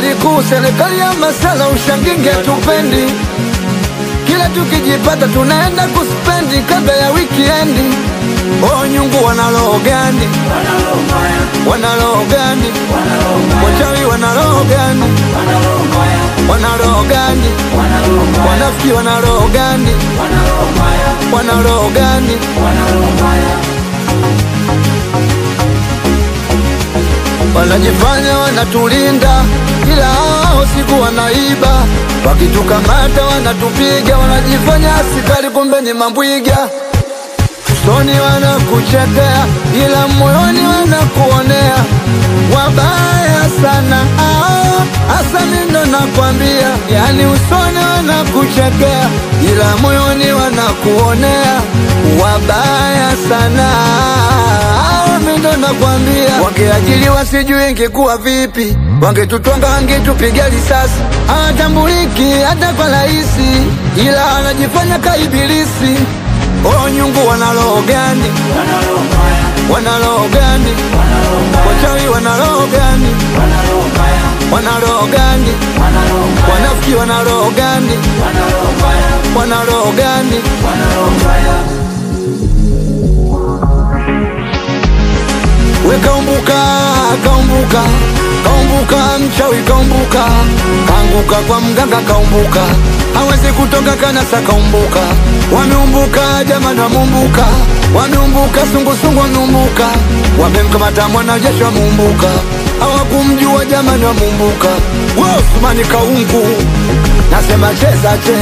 serikali kuu, serikali ya masala, ushanginge tupendi. Kila tukijipata tunaenda kuspendi kabla ya weekendi. Oh nyungu wanaloho gani? Wanaloho gani? Wachawi wanaloho gani? Wanaloho gani? Wanafiki wanaloho gani? Wanaloho gani? Wanajifanya wanatulinda, ila hao siku wanaiba. Wakitukamata wanatupiga, wanajifanya askari kumbe ni mambwiga. Usoni wanakuchekea, ila moyoni wanakuonea. Wabaya sana hao, hasa mimi ndo nakwambia. Yani usoni wanakuchekea, ila moyoni wanakuonea. Wabaya sana hao, mimi ndo nakwambia. Wangeajiriwa sijui ingekuwa vipi, wangetutwanga wangetupiga risasi. Hawatambuliki hata kwa rahisi, ila anajifanya kaibilisi. Oh nyungu wanaloho gani? Wanaloho gani? Wachawi wanaloho gani? Wanaloho gani? Wanafiki wanaloho gani? Wanaloho gani? We kaumbuka, kaumbuka, kaumbuka, mchawi kaumbuka. Kaanguka kwa mganga kaumbuka, hawezi kutoka kanasa kaumbuka. Wameumbuka jamani wameumbuka, wameumbuka sungusungu wameumbuka. Wamemkamata mwanajeshi wameumbuka, hawakumjua jamani wameumbuka. Wewe Usmani kaungu, nasema cheza cheza.